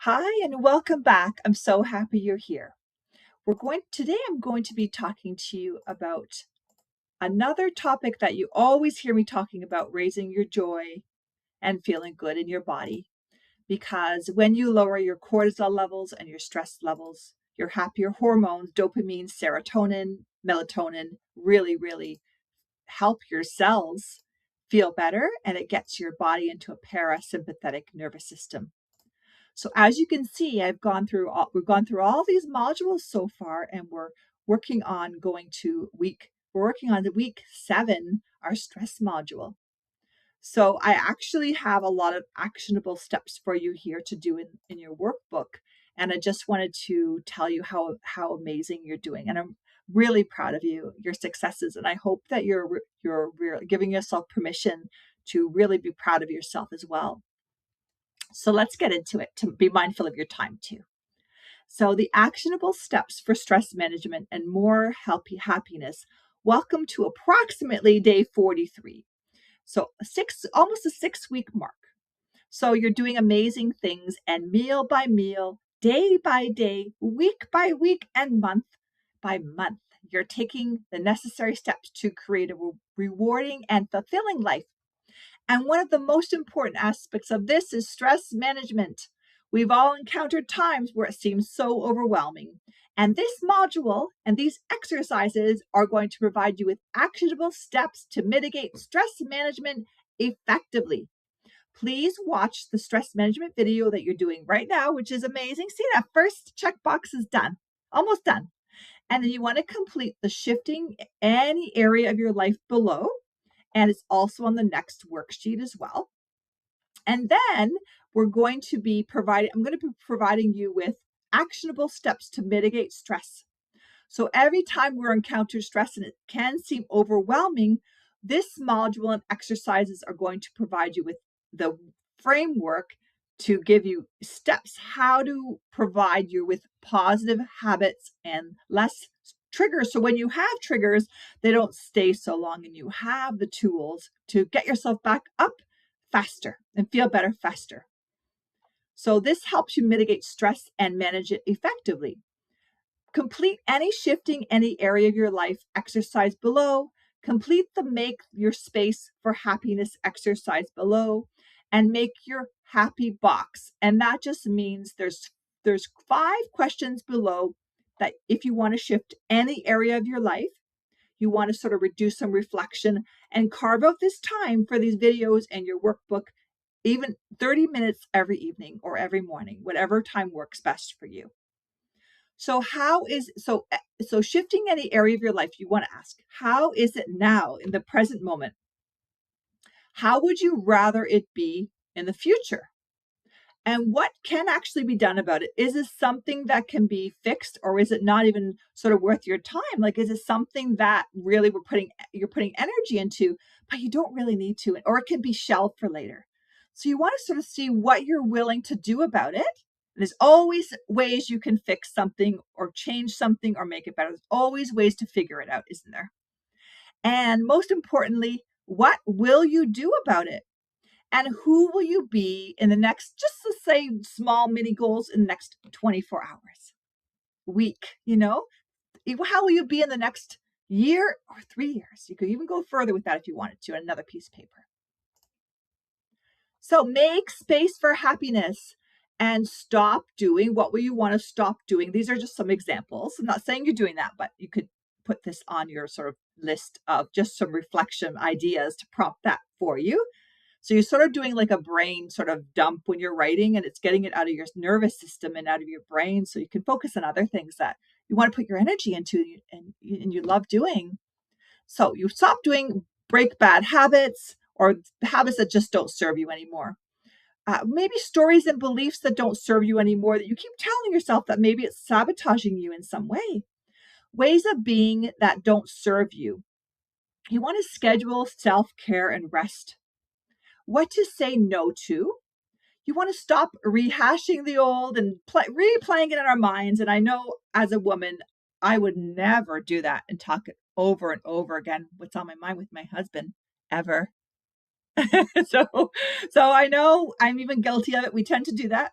Hi and welcome back. I'm so happy you're here. Today I'm going to be talking to you about another topic that you always hear me talking about, raising your joy and feeling good in your body. Because when you lower your cortisol levels and your stress levels, your happier hormones, dopamine, serotonin, melatonin really help your cells feel better, and it gets your body into a parasympathetic nervous system. So as you can see, we've gone through all these modules so far, and we're working on the week 7, our stress module. So I actually have a lot of actionable steps for you here to do in your workbook. And I just wanted to tell you how amazing you're doing. And I'm really proud of you, your successes. And I hope that you're giving yourself permission to really be proud of yourself as well. So let's get into it, to be mindful of your time too. So the actionable steps for stress management and more healthy happiness. Welcome to approximately day 43. So almost a 6-week mark. So you're doing amazing things, and meal by meal, day by day, week by week, and month by month, you're taking the necessary steps to create a rewarding and fulfilling life. And one of the most important aspects of this is stress management. We've all encountered times where it seems so overwhelming. And this module and these exercises are going to provide you with actionable steps to mitigate stress management effectively. Please watch the stress management video that you're doing right now, which is amazing. See, that first checkbox is done, almost done. And then you want to complete the shifting any area of your life below. And it's also on the next worksheet as well. And then I'm going to be providing you with actionable steps to mitigate stress. So every time we're encounter stress and it can seem overwhelming, this module and exercises are going to provide you with the framework to give you steps how to provide you with positive habits and less triggers. So when you have triggers, they don't stay so long, and you have the tools to get yourself back up faster and feel better faster. So this helps you mitigate stress and manage it effectively. Complete any shifting any area of your life exercise below. Complete the make your space for happiness exercise below, and make your happy box. And that just means there's 5 questions below that if you want to shift any area of your life, you want to sort of reduce some reflection and carve out this time for these videos and your workbook, even 30 minutes every evening or every morning, whatever time works best for you. So so shifting any area of your life, you want to ask, how is it now in the present moment? How would you rather it be in the future? And what can actually be done about it? Is this something that can be fixed, or is it not even sort of worth your time? Like, is it something that really you're putting energy into, but you don't really need to, or it can be shelved for later? So you want to sort of see what you're willing to do about it. There's always ways you can fix something or change something or make it better. There's always ways to figure it out, isn't there? And most importantly, what will you do about it? And who will you be in the next, just to say small mini goals, in the next 24 hours, week, How will you be in the next year or 3 years? You could even go further with that if you wanted to, on another piece of paper. So make space for happiness and stop doing what will you want to stop doing. These are just some examples. I'm not saying you're doing that, but you could put this on your sort of list of just some reflection ideas to prompt that for you. So you're sort of doing like a brain sort of dump when you're writing, and it's getting it out of your nervous system and out of your brain, so you can focus on other things that you want to put your energy into and you love doing. So you stop doing break bad habits or habits that just don't serve you anymore. Maybe stories and beliefs that don't serve you anymore, that you keep telling yourself that maybe it's sabotaging you in some way. Ways of being that don't serve you. You want to schedule self-care and rest. What to say no to. You want to stop rehashing the old and replaying it in our minds. And I know as a woman, I would never do that and talk it over and over again, what's on my mind with my husband, ever. so I know I'm even guilty of it. We tend to do that.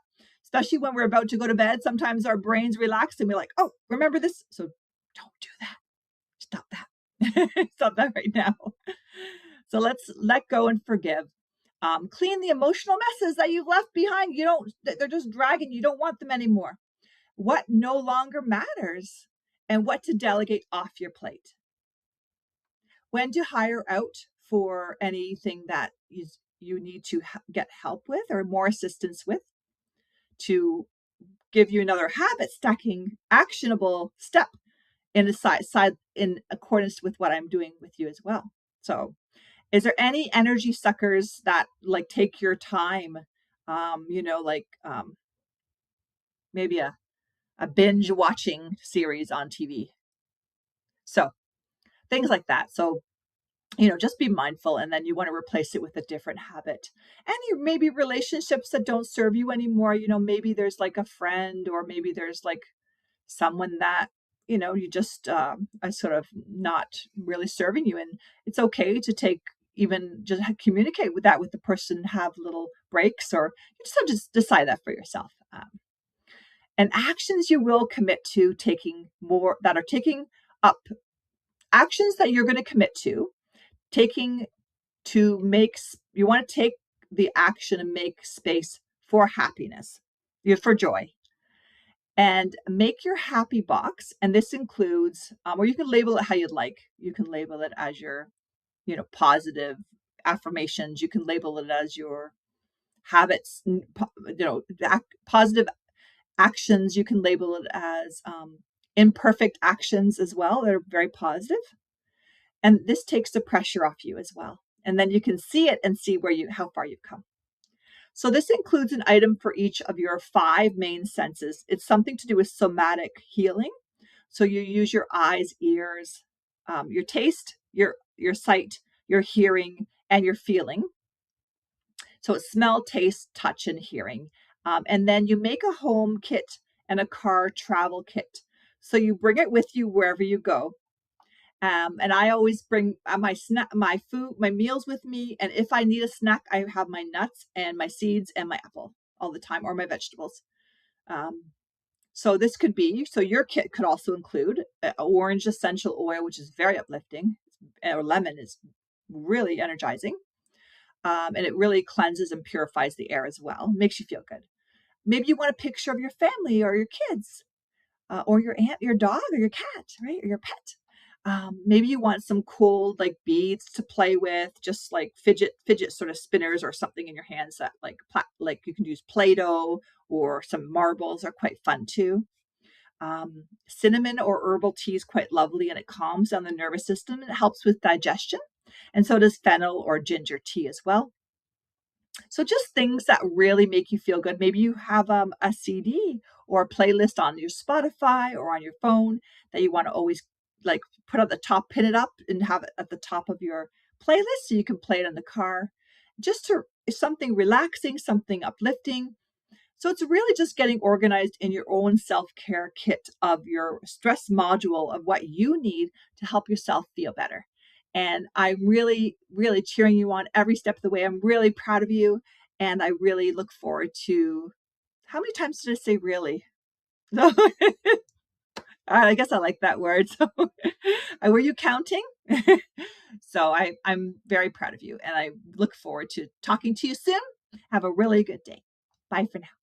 especially when we're about to go to bed. Sometimes our brains relax and we're like, oh, remember this? So don't do that. Stop that. Stop that right now. So let's let go and forgive. Clean the emotional messes that you've left behind. They're just dragging. You don't want them anymore. What no longer matters and what to delegate off your plate. When to hire out for anything that you need to get help with or more assistance with, to give you another habit stacking actionable step in the side in accordance with what I'm doing with you as well. So is there any energy suckers that like take your time? Maybe a binge watching series on TV. So things like that. So, just be mindful, and then you want to replace it with a different habit. And maybe relationships that don't serve you anymore. Maybe there's like a friend, or maybe there's like someone that, you just are sort of not really serving you. And it's okay to take, even just communicate with the person, have little breaks, or you just have to decide that for yourself. And actions you will commit to taking more, that are taking up, actions that you're going to commit to taking, you want to take the action and make space for happiness, for joy, and make your happy box. And this includes, or you can label it how you'd like. You can label it as your, positive affirmations. You can label it as your habits, positive actions. You can label it as imperfect actions as well. They're very positive. And this takes the pressure off you as well. And then you can see it and see how far you've come. So this includes an item for each of your 5 main senses. It's something to do with somatic healing. So you use your eyes, ears, your taste, your sight, your hearing, and your feeling. So it's smell, taste, touch, and hearing. And then you make a home kit and a car travel kit. So you bring it with you wherever you go. And I always bring my food, my meals with me. And if I need a snack, I have my nuts and my seeds and my apple all the time, or my vegetables. So your kit could also include orange essential oil, which is very uplifting, or lemon is really energizing. And it really cleanses and purifies the air as well. Makes you feel good. Maybe you want a picture of your family or your kids, or your aunt, your dog, or your cat, right? Or your pet. Maybe you want some cool like beads to play with, just like fidget sort of spinners or something in your hands that like you can use Play-Doh, or some marbles are quite fun too. Cinnamon or herbal tea is quite lovely, and it calms down the nervous system. It helps with digestion. And so does fennel or ginger tea as well. So just things that really make you feel good. Maybe you have a CD or a playlist on your Spotify or on your phone that you want to always like put at the top, pin it up and have it at the top of your playlist so you can play it in the car. Something relaxing, something uplifting. So it's really just getting organized in your own self-care kit of your stress module of what you need to help yourself feel better. And I'm really, really cheering you on every step of the way. I'm really proud of you. And I really look forward to, how many times did I say really? No, I guess I like that word. So were you counting? So I'm very proud of you. And I look forward to talking to you soon. Have a really good day. Bye for now.